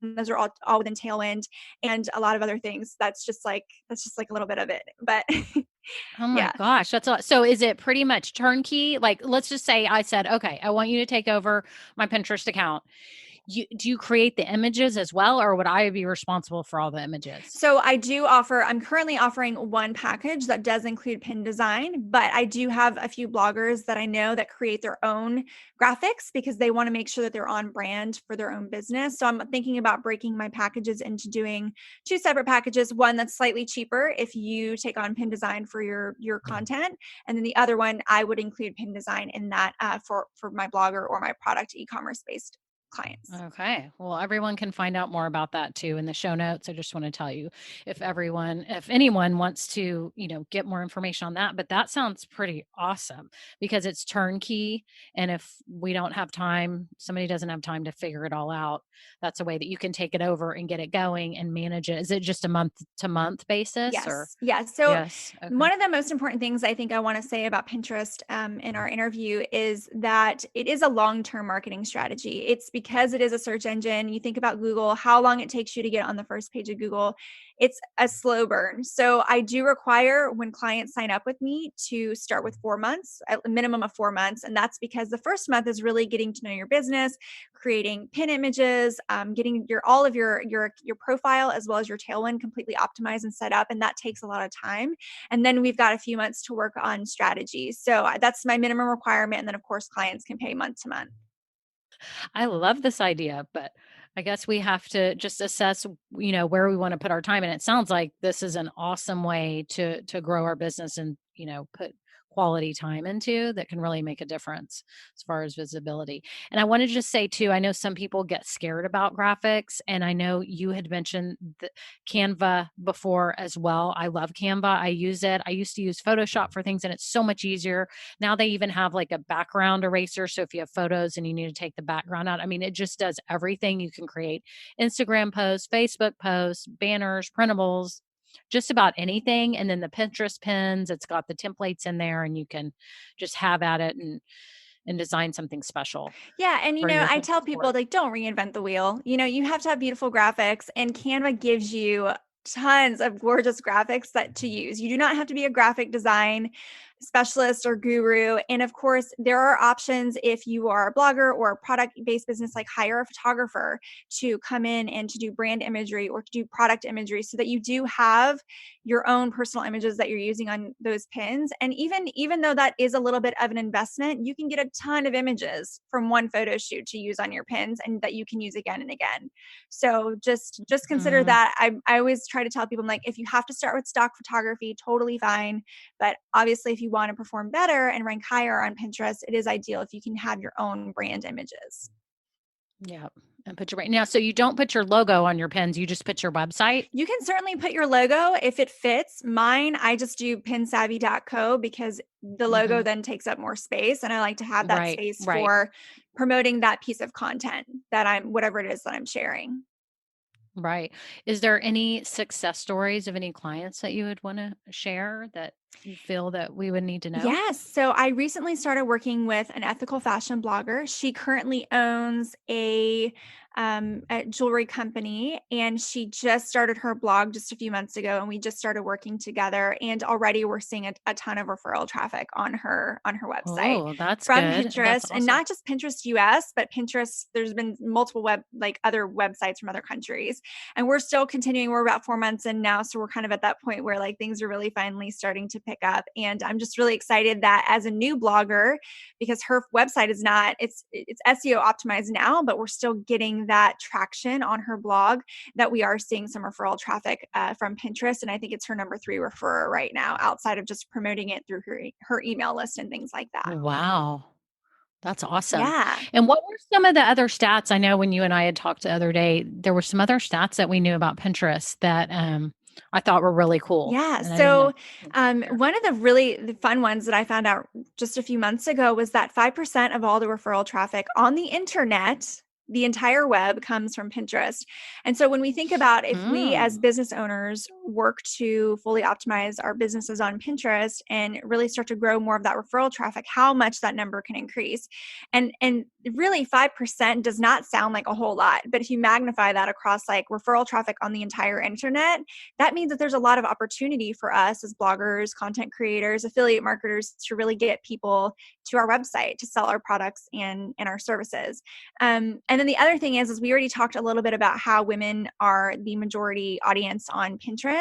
Those are all within Tailwind, and a lot of other things. That's just like a little bit of it. But Oh my yeah. gosh, that's a lot. So is it pretty much turnkey? Like, let's just say I said, okay, I want you to take over my Pinterest account. Do you create the images as well, or would I be responsible for all the images? So I'm currently offering one package that does include pin design, but I do have a few bloggers that I know that create their own graphics because they want to make sure that they're on brand for their own business. So I'm thinking about breaking my packages into doing two separate packages, one that's slightly cheaper if you take on pin design for your content, and then the other one I would include pin design in that for my blogger or my product e-commerce based clients. Okay. Well, everyone can find out more about that too in the show notes. I just want to tell you if anyone wants to, get more information on that, but that sounds pretty awesome because it's turnkey. And if we don't have time, somebody doesn't have time to figure it all out, that's a way that you can take it over and get it going and manage it. Is it just a month to month basis or? Yes. Yes. So Yes. Okay. one of the most important things I think I want to say about Pinterest in our interview is that it is a long-term marketing strategy. It's because it is a search engine. You think about Google, how long it takes you to get on the first page of Google. It's a slow burn. So I do require when clients sign up with me to start with 4 months, a minimum of 4 months. And that's because the first month is really getting to know your business, creating pin images, getting all of your profile as well as your Tailwind completely optimized and set up, and that takes a lot of time. And then we've got a few months to work on strategy. So that's my minimum requirement, and then of course clients can pay month to month. I love this idea, but I guess we have to just assess, where we want to put our time. And it sounds like this is an awesome way to grow our business and, put quality time into that can really make a difference as far as visibility. And I want to just say too, I know some people get scared about graphics, and I know you had mentioned the Canva before as well. I love Canva. I use it. I used to use Photoshop for things, and it's so much easier. Now they even have like a background eraser. So if you have photos and you need to take the background out, I mean, it just does everything. You can create Instagram posts, Facebook posts, banners, printables, just about anything. And then the Pinterest pins, it's got the templates in there, and you can just have at it and design something special Yeah, and for your I Pinterest tell people board. like don't reinvent the wheel. You have to have beautiful graphics, and Canva gives you tons of gorgeous graphics that to use. You do not have to be a graphic design specialist or guru. And of course, there are options if you are a blogger or a product-based business, like hire a photographer to come in and to do brand imagery or to do product imagery so that you do have your own personal images that you're using on those pins. And even though that is a little bit of an investment, you can get a ton of images from one photo shoot to use on your pins and that you can use again and again. So just consider Mhm. that. I always try to tell people, I'm like, if you have to start with stock photography, totally fine. But obviously if you want to perform better and rank higher on Pinterest, it is ideal if you can have your own brand images. Yeah. And put your right now. So you don't put your logo on your pins. You just put your website. You can certainly put your logo if it fits. Mine, I just do pinsavvy.co because the logo Hmm. then takes up more space. And I like to have that Right. space Right. for promoting that piece of content that whatever it is that I'm sharing. Right. Is there any success stories of any clients that you would want to share that you feel that we would need to know? Yes. So I recently started working with an ethical fashion blogger. She currently owns a jewelry company, and she just started her blog just a few months ago. And we just started working together. And already we're seeing a ton of referral traffic on her website Oh, that's from good. That's Pinterest, and awesome. not just Pinterest US, but Pinterest. There's been multiple other websites from other countries, and we're still continuing. We're about 4 months in now, so we're kind of at that point where like things are really finally starting to pick up. And I'm just really excited that as a new blogger, because her website is not it's SEO optimized now, but we're still getting that traction on her blog, that we are seeing some referral traffic from Pinterest. And I think it's her number 3 referrer right now, outside of just promoting it through her email list and things like that. Wow. That's awesome. Yeah. And what were some of the other stats? I know when you and I had talked the other day, there were some other stats that we knew about Pinterest that I thought were really cool. Yeah. And I didn't know. So, one of the fun ones that I found out just a few months ago was that 5% of all the referral traffic on the internet, the entire web, comes from Pinterest. And so, when we think about if we as Mm. business owners work to fully optimize our businesses on Pinterest and really start to grow more of that referral traffic, how much that number can increase. And really 5% does not sound like a whole lot, but if you magnify that across like referral traffic on the entire internet, that means that there's a lot of opportunity for us as bloggers, content creators, affiliate marketers to really get people to our website to sell our products and our services. And then the other thing is we already talked a little bit about how women are the majority audience on Pinterest,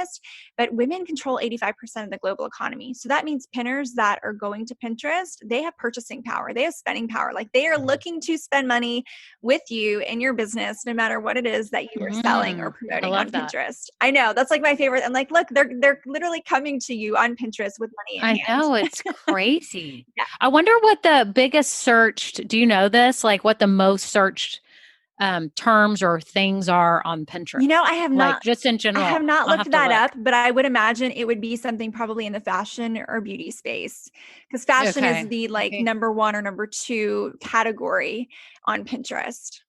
but women control 85% of the global economy. So that means pinners that are going to Pinterest, they have purchasing power, they have spending power. Like they are looking to spend money with you in your business, no matter what it is that you are selling or I promoting on love that. Pinterest. I know that's like my favorite. I'm like, look, they're literally coming to you on Pinterest with money in I hand. know, it's crazy. Yeah. I wonder what the biggest searched, do you know this? Like what the most searched terms or things are on Pinterest? I have Like not just in I have general. not I'll looked have to that look. up, but I would imagine it would be something probably in the fashion or beauty space, because fashion is Okay. the like Okay. number 1 or number 2 category on Pinterest.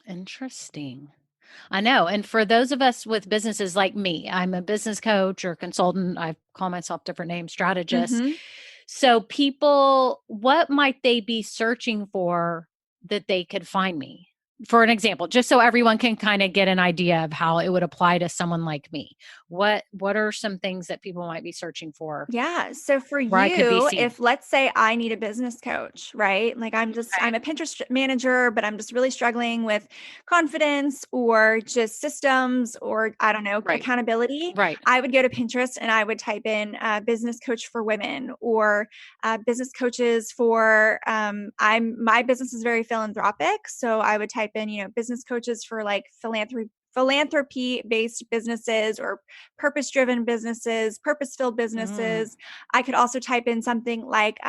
Interesting. I know. And for those of us with businesses like me, I'm a business coach or consultant. I call myself different names, strategist. Mhm. So people, what might they be searching for that they could find me? for an example, just so everyone can kind of get an idea of how it would apply to someone like me. What are some things that people might be searching for Yeah. So for where I could be you, seen? if let's say I need a business coach, right? Like I'm Okay. a Pinterest manager, but I'm just really struggling with confidence or just systems or I don't know, Right. accountability. Right. I would go to Pinterest and I would type in business coach for women or business coaches for, my business is very philanthropic. So I would type in, business coaches for like philanthropy based businesses or purpose driven businesses, purpose filled Mm, businesses. I could also type in something like,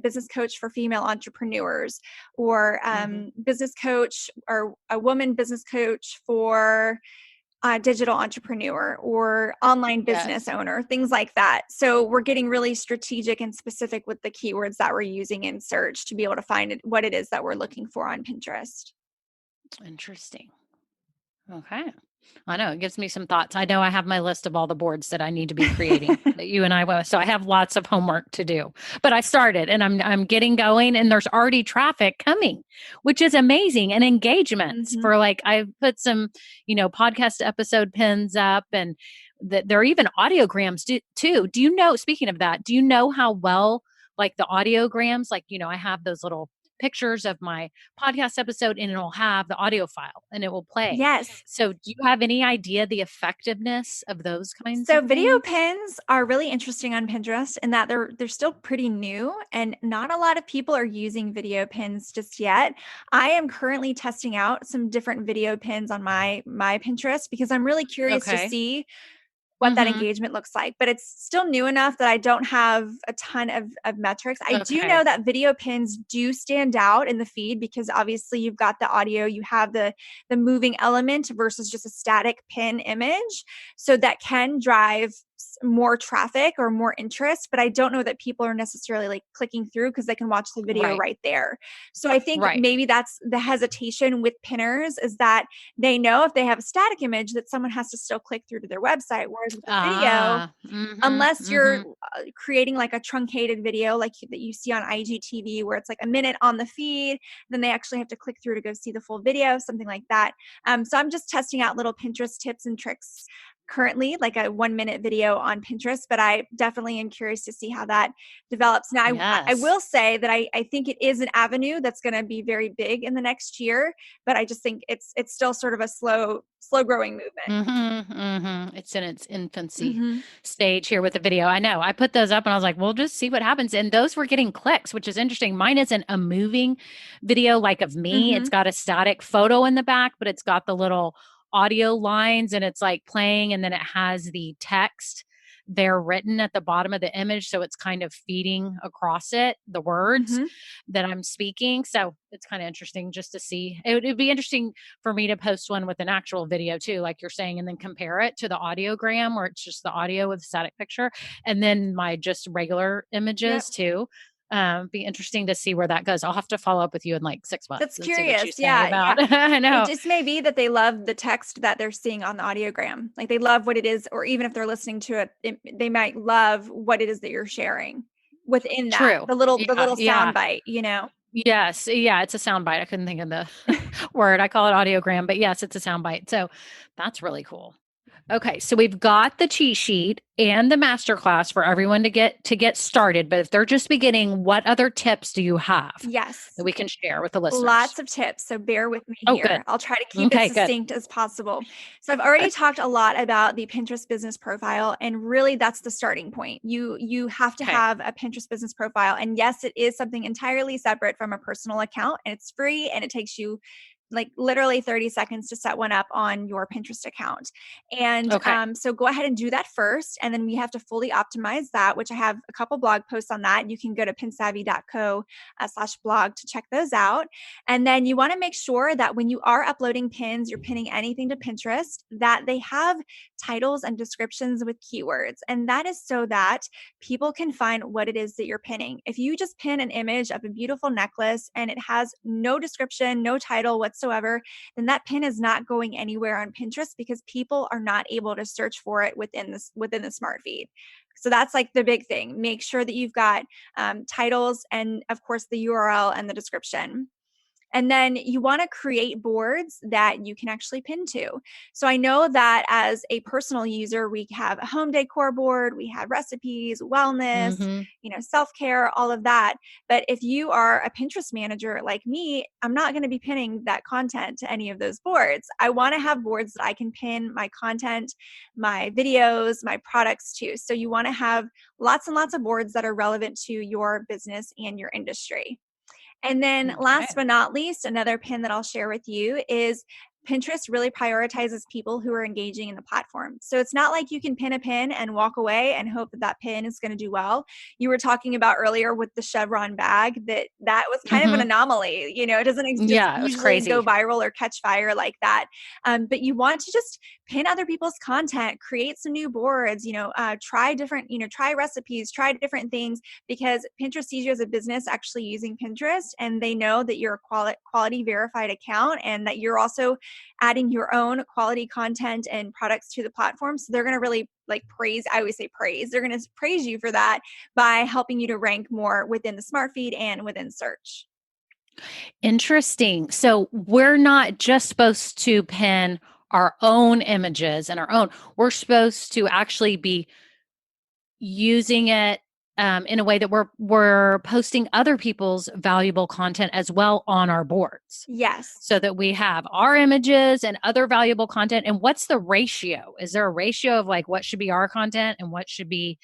business coach for female entrepreneurs or hmm. business coach or a woman business coach for a digital entrepreneur or online business Yes. owner, things like that. So we're getting really strategic and specific with the keywords that we're using in search to be able to find what it is that we're looking for on Pinterest. Interesting. Okay. I know it gives me some thoughts. I know I have my list of all the boards that I need to be creating that you and I will. So I have lots of homework to do. But I started and I'm getting going and there's already traffic coming, which is amazing and engagements Mhm. for like I've put some, podcast episode pins up and that there are even audiograms too. Do you know, speaking of that, do you know how well like the audiograms, like, I have those little pictures of my podcast episode and it'll have the audio file and it will play. Yes. So do you have any idea the effectiveness of those kinds So of video things? pins are really interesting on Pinterest in that they're still pretty new and not a lot of people are using video pins just yet. I am currently testing out some different video pins on my Pinterest because I'm really curious to Okay. see what that Mhm. engagement looks like, but it's still new enough that I don't have a ton of metrics. I do Okay. know that video pins do stand out in the feed because obviously you've got the audio, you have the moving element versus just a static pin image. So that can drive more traffic or more interest, but I don't know that people are necessarily like clicking through because they can watch the video Right. right there. So I think Right. maybe that's the hesitation with pinners is that they know if they have a static image that someone has to still click through to their website. Whereas with the video, Ah. Mhm. unless you're Mhm. creating like a truncated video like that you see on IGTV where it's like a minute on the feed, then they actually have to click through to go see the full video, something like that. So I'm just testing out little Pinterest tips and tricks currently, like a 1 minute video on Pinterest, but I definitely am curious to see how that develops. Now, I Yes. will say that I think it is an avenue that's going to be very big in the next year, but I just think it's still sort of a slow growing movement. Mhm. Mhm. It's in its infancy Hmm. stage here with the video. I know. I put those up and I was like, "We'll just see what happens." And those were getting clicks, which is interesting. Mine isn't a moving video like of me. Hmm. It's got a static photo in the back, but it's got the little audio lines and it's like playing and then it has the text there written at the bottom of the image so it's kind of feeding across it the words Hmm. that I'm speaking. So it's kind of interesting just to see. It'd be interesting for me to post one with an actual video too, like you're saying, and then compare it to the audiogram where it's just the audio with a static picture, and then my just regular Yep. images too. Be interesting to see where that goes. I'll have to follow up with you in like 6 months That's and see what you curious. say Yeah, yeah. about. I It know. just may be that they love the text that they're seeing on the audiogram. Like they love what it is, or even if they're listening to it, they might love what it is that you're sharing within that. True. The Yeah. little sound Yeah. bite. Yes. Yeah. It's a sound bite. I couldn't think of the word. I call it audiogram, but yes, it's a sound bite. So that's really cool. Okay, so we've got the cheat sheet and the masterclass for everyone to get started. But if they're just beginning, what other tips do you have Yes. that we can share with the listeners? Lots of tips, so bear with me Oh, good. here. I'll try to keep it Okay, good. succinct as possible. So I've already talked a lot about the Pinterest business profile, and really that's the starting point. You have to Okay. have a Pinterest business profile, and yes, it is something entirely separate from a personal account, and it's free, and it takes you like literally 30 seconds to set one up on your Pinterest account. And Okay. so go ahead and do that first. And then we have to fully optimize that, which I have a couple blog posts on that. You can go to pinsavvy.co/blog to check those out. And then you want to make sure that when you are uploading pins, you're pinning anything to Pinterest, that they have titles and descriptions with keywords. And that is so that people can find what it is that you're pinning. If you just pin an image of a beautiful necklace and it has no description, no title whatsoever, then that pin is not going anywhere on Pinterest because people are not able to search for it within the smart feed. So that's like the big thing. Make sure that you've got titles and, of course, the URL and the description. And then you want to create boards that you can actually pin to. So I know that as a personal user, we have a home decor board, we have recipes, wellness, Mm-hmm. self-care, all of that. But if you are a Pinterest manager like me, I'm not going to be pinning that content to any of those boards. I want to have boards that I can pin my content, my videos, my products to. So you want to have lots and lots of boards that are relevant to your business and your industry. And then last Okay. but not least, another pin that I'll share with you is Pinterest really prioritizes people who are engaging in the platform. So it's not like you can pin a pin and walk away and hope that that pin is going to do well. You were talking about earlier with the chevron bag that was kind of an Mm-hmm. anomaly. It doesn't just Yeah, it was usually go crazy. viral or catch fire like that. But you want to just pin other people's content, create some new boards, try different, try recipes, try different things, because Pinterest sees you as a business actually using Pinterest, and they know that you're a quality verified account and that you're also adding your own quality content and products to the platform. So they're going to really praise. I always say praise. They're going to praise you for that by helping you to rank more within the smart feed and within search. Interesting. So we're not just supposed to pin our own images and our own, we're supposed to actually be using it in a way that we're posting other people's valuable content as well on our boards, Yes. so that we have our images and other valuable content. And what's the ratio? Is there a ratio of like what should be our content and what should be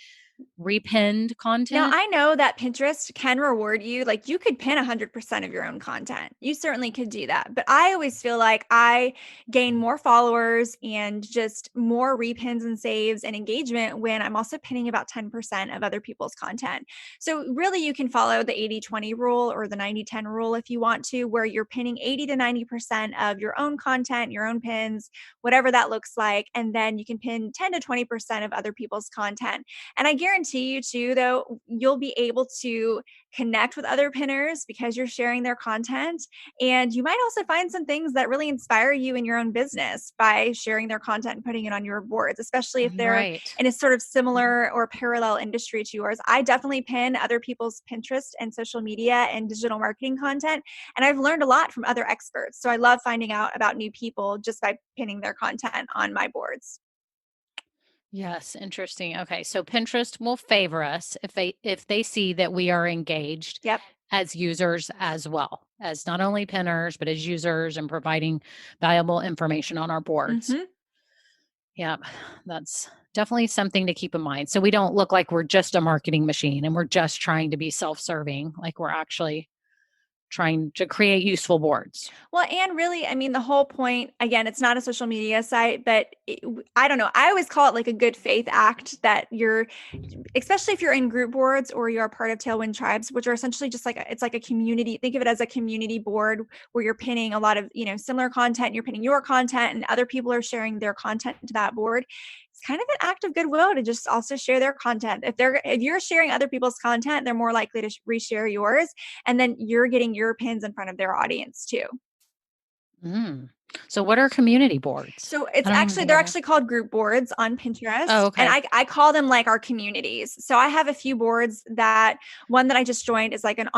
repinned Now, content? I know that Pinterest can reward you. Like, you could pin 100% of your own content. You certainly could do that. But I always feel like I gain more followers and just more repins and saves and engagement when I'm also pinning about 10% of other people's content. So, really, you can follow the 80-20 rule or the 90-10 rule if you want to, where you're pinning 80 to 90% of your own content, your own pins, whatever that looks like. And then you can pin 10 to 20% of other people's content. And I guarantee you too, though, you'll be able to connect with other pinners because you're sharing their content. And you might also find some things that really inspire you in your own business by sharing their content and putting it on your boards, especially if they're Right. in a sort of similar or parallel industry to yours. I definitely pin other people's Pinterest and social media and digital marketing content. And I've learned a lot from other experts. So I love finding out about new people just by pinning their content on my boards. Yes, interesting. Okay, so Pinterest will favor us if they see that we are engaged Yep. as users as well as not only pinners but as users and providing valuable information on our boards. Hmm. Yeah, that's definitely something to keep in mind. So we don't look like we're just a marketing machine and we're just trying to be self-serving, like we're actually trying to create useful boards. Well, and really, I mean, the whole point, again, it's not a social media site, but I don't know. I always call it like a good faith act that you're, especially if you're in group boards or you're a part of Tailwind Tribes, which are essentially just like it's like a community. Think of it as a community board where you're pinning a lot of similar content. You're pinning your content, and other people are sharing their content to that board. It's kind of an act of goodwill to just also share their content. If you're sharing other people's content, they're more likely to reshare yours, and then you're getting your pins in front of their audience too. Mm. So what are community boards? So I it's don't even actually think they're I've. actually called group boards on Oh, Pinterest. And okay. I call them like our communities. So I have a few boards that one that I just joined is like an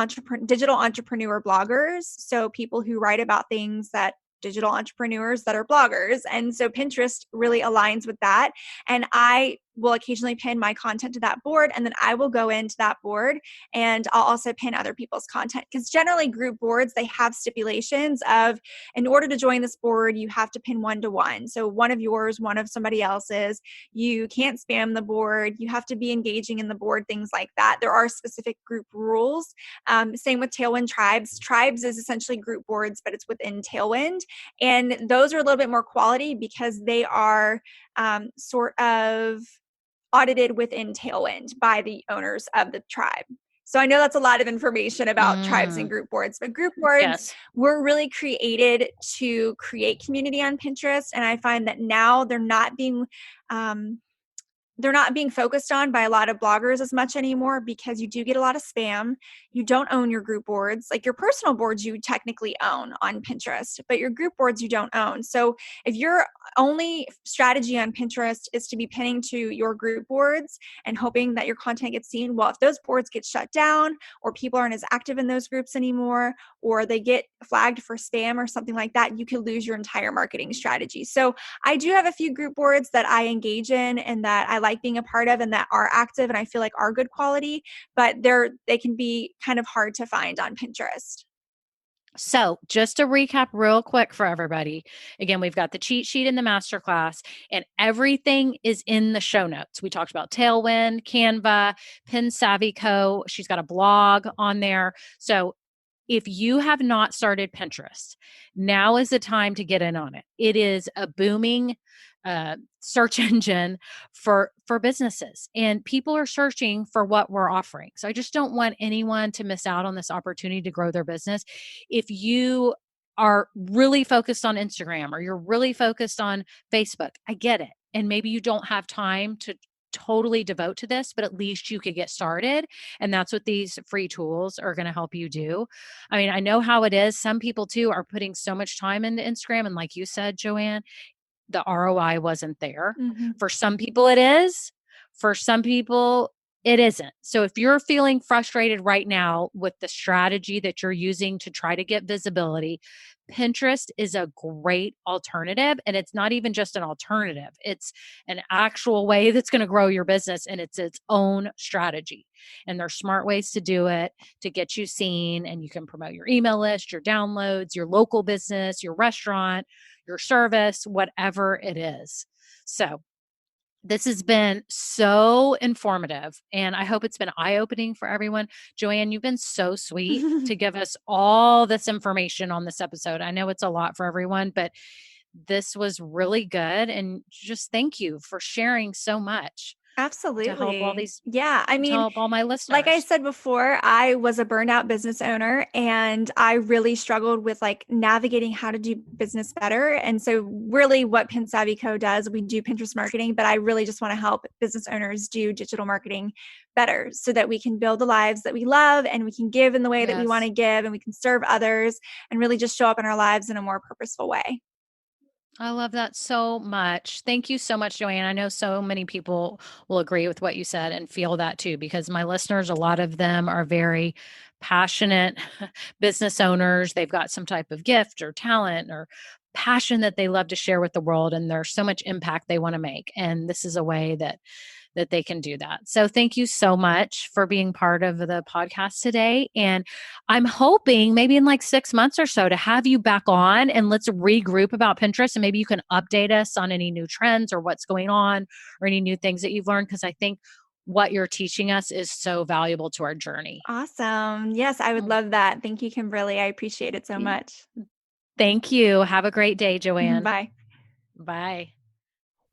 digital entrepreneur bloggers. So people who write about things that digital entrepreneurs that are bloggers. And so Pinterest really aligns with that. And I will occasionally pin my content to that board, and then I will go into that board and I'll also pin other people's content, because generally group boards, they have stipulations of, in order to join this board, you have to pin 1-to-1. So one of yours, one of somebody else's. You can't spam the board. You have to be engaging in the board, things like that. There are specific group rules. Same with Tailwind Tribes. Tribes is essentially group boards, but it's within Tailwind. And those are a little bit more quality because they are sort of audited within Tailwind by the owners of the tribe. So I know that's a lot of information about tribes and Mm, group boards, but group boards yes. were really created to create community on Pinterest. And I find that now they're not being, um, they're not being focused on by a lot of bloggers as much anymore, because you do get a lot of spam. You don't own your group boards. Like your personal boards, you technically own on Pinterest, but your group boards you don't own. So if your only strategy on Pinterest is to be pinning to your group boards and hoping that your content gets seen, well, if those boards get shut down, or people aren't as active in those groups anymore, or they get flagged for spam or something like that, you could lose your entire marketing strategy. So I do have a few group boards that I engage in and that I like being a part of and that are active and I feel like are good quality, but they can be kind of hard to find on Pinterest. So just to recap real quick for everybody, again, we've got the cheat sheet in the masterclass and everything is in the show notes. We talked about Tailwind, Canva, Pin Savvy Co. She's got a blog on there. So if you have not started Pinterest, now is the time to get in on it. It is a booming search engine for businesses, and people are searching for what we're offering. So I just don't want anyone to miss out on this opportunity to grow their business. If you are really focused on Instagram or you're really focused on Facebook, I get it. And maybe you don't have time to totally devote to this, but at least you could get started. And that's what these free tools are going to help you do. I mean, I know how it is. Some people too are putting so much time into Instagram. And like you said, Joanne, the ROI wasn't there. Mm-hmm. For some people, it is. For some people, it isn't. So if you're feeling frustrated right now with the strategy that you're using to try to get visibility, Pinterest is a great alternative. And it's not even just an alternative, it's an actual way that's going to grow your business, and it's its own strategy. And there's smart ways to do it to get you seen, and you can promote your email list, your downloads, your local business, your restaurant, your service, whatever it is. So this has been so informative, and I hope it's been eye-opening for everyone. Joanne, you've been so sweet to give us all this information on this episode. I know it's a lot for everyone, but this was really good. And just thank you for sharing so much. Absolutely. To help all these, yeah. I to mean, help all my listeners. like I said before, I was a burned out business owner and I really struggled with like navigating how to do business better. And so really what Pin Savvy Co does, we do Pinterest marketing, but I really just want to help business owners do digital marketing better so that we can build the lives that we love and we can give in the way that we want to give, and we can serve others and really just show up in our lives in a more purposeful way. I love that so much. Thank you so much, Joanne. I know so many people will agree with what you said and feel that too, because my listeners, a lot of them are very passionate business owners. They've got some type of gift or talent or passion that they love to share with the world, and there's so much impact they want to make. And this is a way that they can do that. So thank you so much for being part of the podcast today. And I'm hoping maybe in like 6 months or so to have you back on and let's regroup about Pinterest, and maybe you can update us on any new trends or what's going on or any new things that you've learned, because I think what you're teaching us is so valuable to our journey. Awesome. Yes, I would love that. Thank you, Kimberly. I appreciate it so much. Thank you. Have a great day, Joanne. Bye. Bye.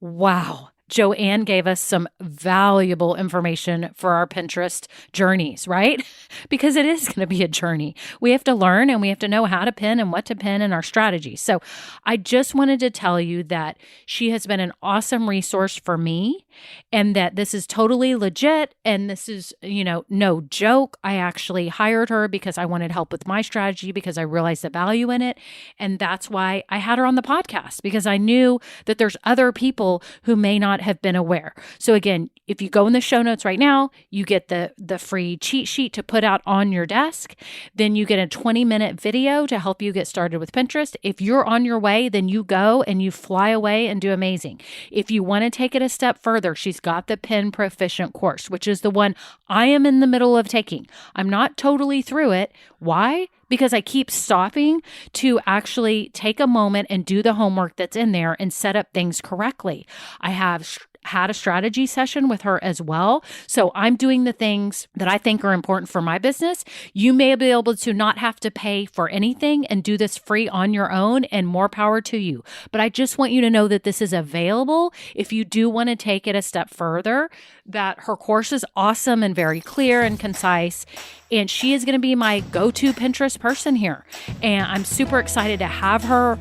Wow. Joanne gave us some valuable information for our Pinterest journeys, right? Because it is going to be a journey. We have to learn and we have to know how to pin and what to pin in our strategy. So I just wanted to tell you that she has been an awesome resource for me, and that this is totally legit. And this is, no joke. I actually hired her because I wanted help with my strategy, because I realized the value in it. And that's why I had her on the podcast, because I knew that there's other people who may not have been aware. So again, if you go in the show notes right now, you get the free cheat sheet to put out on your desk. Then you get a 20-minute video to help you get started with Pinterest. If you're on your way, then you go and you fly away and do amazing. If you want to take it a step further, she's got the Pin Proficient course, which is the one I am in the middle of taking. I'm not totally through it. Why? Because I keep stopping to actually take a moment and do the homework that's in there and set up things correctly. I have had a strategy session with her as well. So I'm doing the things that I think are important for my business. You may be able to not have to pay for anything and do this free on your own, and more power to you. But I just want you to know that this is available if you do want to take it a step further, that her course is awesome and very clear and concise. And she is going to be my go-to Pinterest person here. And I'm super excited to have her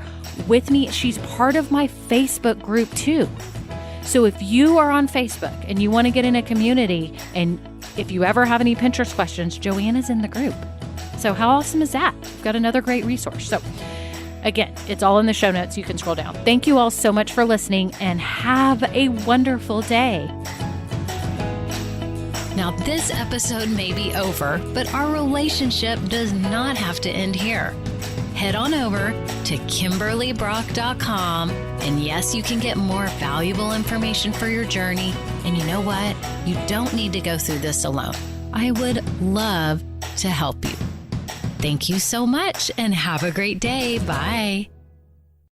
with me. She's part of my Facebook group too. So if you are on Facebook and you want to get in a community, and if you ever have any Pinterest questions, Joanne is in the group. So how awesome is that? We've got another great resource. So again, it's all in the show notes. You can scroll down. Thank you all so much for listening, and have a wonderful day. Now, this episode may be over, but our relationship does not have to end here. Head on over to KimberlyBrock.com, and yes, you can get more valuable information for your journey. And you know what? You don't need to go through this alone. I would love to help you. Thank you so much, and have a great day. Bye.